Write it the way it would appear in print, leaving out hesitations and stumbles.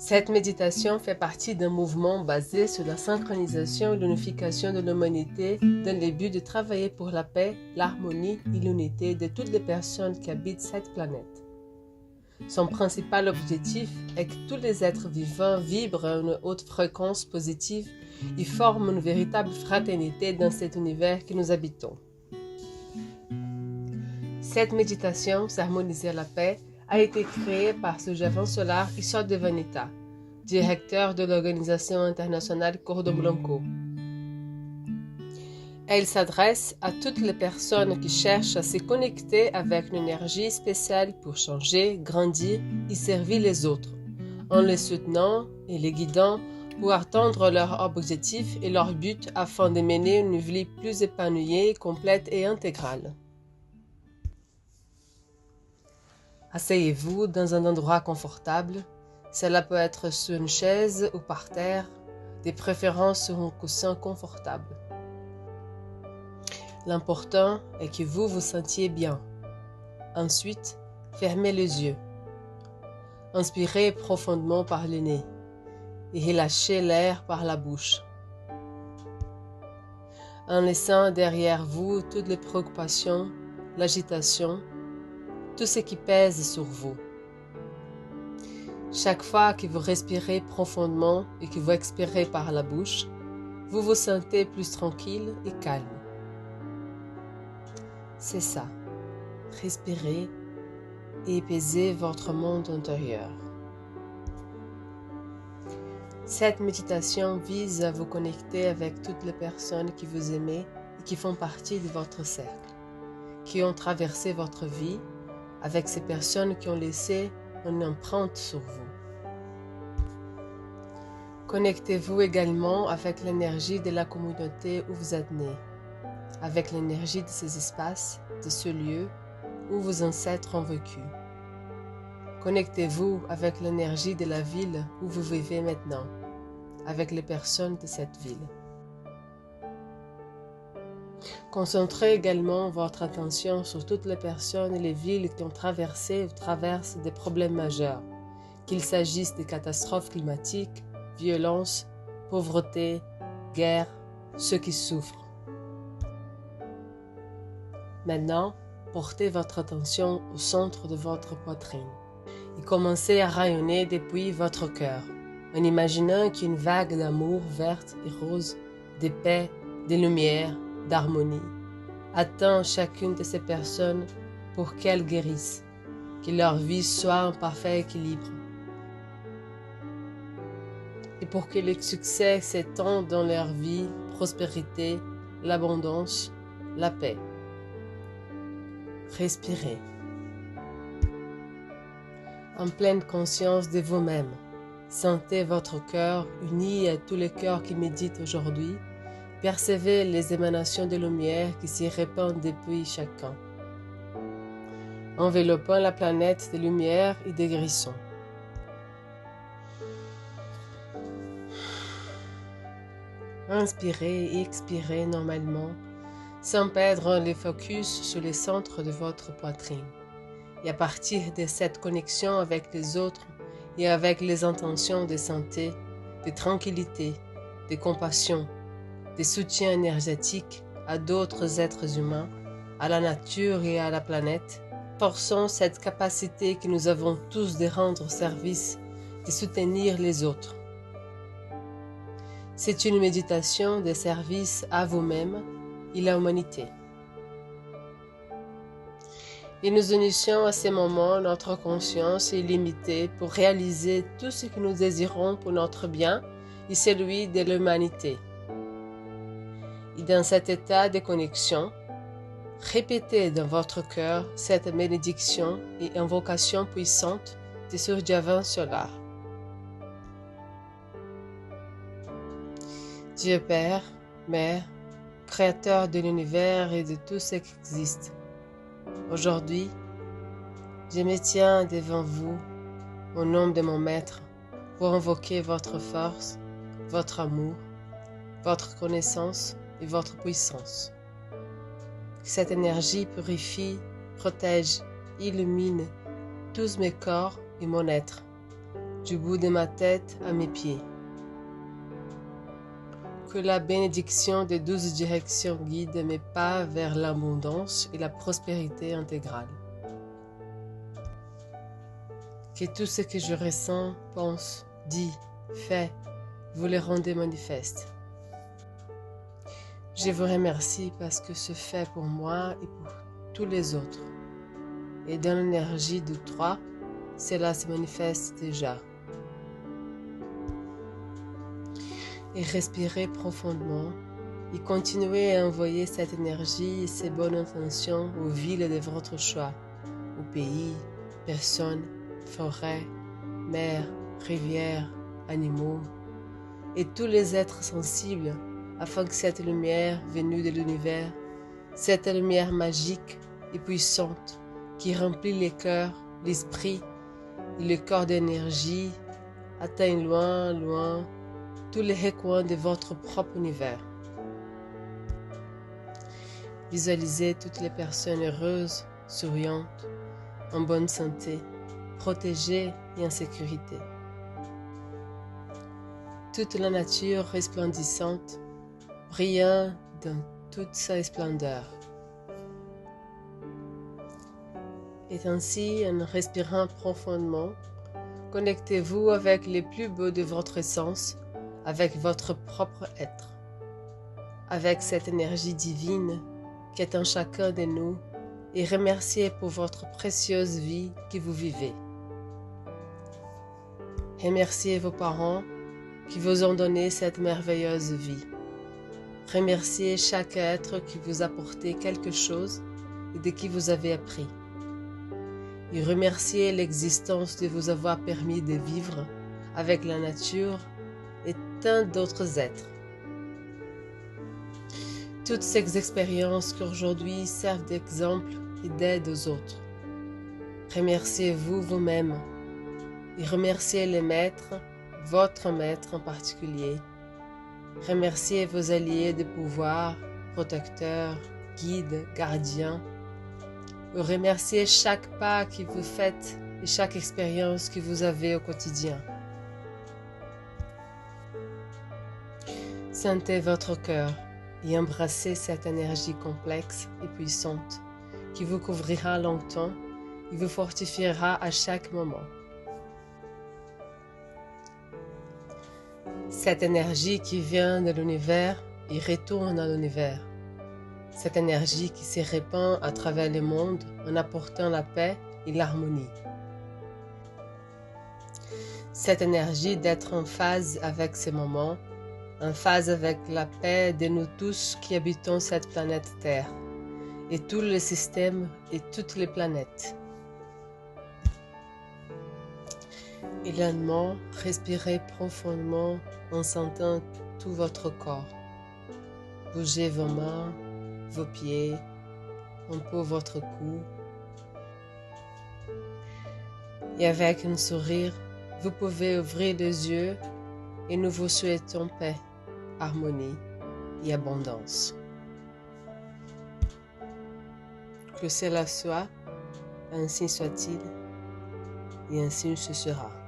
Cette méditation fait partie d'un mouvement basé sur la synchronisation et l'unification de l'humanité dans le but de travailler pour la paix, l'harmonie et l'unité de toutes les personnes qui habitent cette planète. Son principal objectif est que tous les êtres vivants vibrent à une haute fréquence positive et forment une véritable fraternité dans cet univers que nous habitons. Cette méditation, S'harmoniser la paix, a été créée par Sujavan Solar Issod de Vanita, directeur de l'Organisation internationale Cordon Blanco. Elle s'adresse à toutes les personnes qui cherchent à se connecter avec une énergie spéciale pour changer, grandir et servir les autres, en les soutenant et les guidant pour atteindre leurs objectifs et leurs buts afin de mener une vie plus épanouie, complète et intégrale. Asseyez-vous dans un endroit confortable. Cela peut être sur une chaise ou par terre, de préférence sur un coussin confortable. L'important est que vous vous sentiez bien. Ensuite, fermez les yeux. Inspirez profondément par le nez et relâchez l'air par la bouche. En laissant derrière vous toutes les préoccupations, l'agitation, tout ce qui pèse sur vous. Chaque fois que vous respirez profondément et que vous expirez par la bouche, vous vous sentez plus tranquille et calme. C'est ça. Respirez et apaisez votre monde intérieur. Cette méditation vise à vous connecter avec toutes les personnes qui vous aimez et qui font partie de votre cercle, qui ont traversé votre vie, avec ces personnes qui ont laissé une empreinte sur vous. Connectez-vous également avec l'énergie de la communauté où vous êtes né, avec l'énergie de ces espaces, de ce lieu où vos ancêtres ont vécu. Connectez-vous avec l'énergie de la ville où vous vivez maintenant, avec les personnes de cette ville. Concentrez également votre attention sur toutes les personnes et les villes qui ont traversé ou traversent des problèmes majeurs, qu'il s'agisse de catastrophes climatiques, violences, pauvreté, guerre, ceux qui souffrent. Maintenant, portez votre attention au centre de votre poitrine et commencez à rayonner depuis votre cœur, en imaginant qu'une vague d'amour verte et rose, de paix, de lumière, d'harmonie, atteint chacune de ces personnes pour qu'elles guérissent, que leur vie soit en parfait équilibre, et pour que le succès s'étende dans leur vie, prospérité, l'abondance, la paix. Respirez. En pleine conscience de vous-même, sentez votre cœur uni à tous les cœurs qui méditent aujourd'hui. Percevez les émanations de lumière qui s'y répandent depuis chacun, enveloppant la planète de lumière et de guérison. Inspirez et expirez normalement, sans perdre le focus sur le centre de votre poitrine. Et à partir de cette connexion avec les autres et avec les intentions de santé, de tranquillité, de compassion, de soutien énergétique à d'autres êtres humains, à la nature et à la planète, forçons cette capacité que nous avons tous de rendre service, de soutenir les autres. C'est une méditation de service à vous-même et à l'humanité. Et nous unissons à ces moments notre conscience illimitée pour réaliser tout ce que nous désirons pour notre bien et celui de l'humanité. Et dans cet état de connexion, répétez dans votre cœur cette bénédiction et invocation puissante de Sujavan Solar. Dieu Père, Mère, Créateur de l'univers et de tout ce qui existe, aujourd'hui, je me tiens devant vous au nom de mon Maître pour invoquer votre force, votre amour, votre connaissance et votre puissance. Que cette énergie purifie, protège, illumine tous mes corps et mon être, du bout de ma tête à mes pieds. Que la bénédiction des 12 directions guide mes pas vers l'abondance et la prospérité intégrale. Que tout ce que je ressens, pense, dis, fais, vous le rendez manifeste. Je vous remercie parce que ce fait pour moi et pour tous les autres. Et dans l'énergie de 3, cela se manifeste déjà. Et respirez profondément et continuez à envoyer cette énergie et ces bonnes intentions aux villes de votre choix, aux pays, personnes, forêts, mers, rivières, animaux et tous les êtres sensibles afin que cette lumière venue de l'univers, cette lumière magique et puissante qui remplit les cœurs, l'esprit et le corps d'énergie atteigne loin, loin tous les recoins de votre propre univers. Visualisez toutes les personnes heureuses, souriantes, en bonne santé, protégées et en sécurité. Toute la nature resplendissante, brillant dans toute sa splendeur. Et ainsi, en respirant profondément, connectez-vous avec les plus beaux de votre essence, avec votre propre être, avec cette énergie divine qui est en chacun de nous et remerciez pour votre précieuse vie que vous vivez. Remerciez vos parents qui vous ont donné cette merveilleuse vie. Remerciez chaque être qui vous a apporté quelque chose et de qui vous avez appris. Et remerciez l'existence de vous avoir permis de vivre avec la nature et tant d'autres êtres. Toutes ces expériences qui aujourd'hui servent d'exemple et d'aide aux autres. Remerciez-vous vous-même et remerciez les maîtres, votre maître en particulier. Remerciez vos alliés de pouvoir, protecteurs, guides, gardiens. Remerciez chaque pas que vous faites et chaque expérience que vous avez au quotidien. Sentez votre cœur et embrassez cette énergie complexe et puissante qui vous couvrira longtemps et vous fortifiera à chaque moment. Cette énergie qui vient de l'univers et retourne à l'univers. Cette énergie qui se répand à travers le monde en apportant la paix et l'harmonie. Cette énergie d'être en phase avec ces moments, en phase avec la paix de nous tous qui habitons cette planète Terre, et tous les systèmes et toutes les planètes. Et lentement, respirez profondément en sentant tout votre corps. Bougez vos mains, vos pieds, un peu votre cou. Et avec un sourire, vous pouvez ouvrir les yeux et nous vous souhaitons paix, harmonie et abondance. Que cela soit, ainsi soit-il, et ainsi ce sera.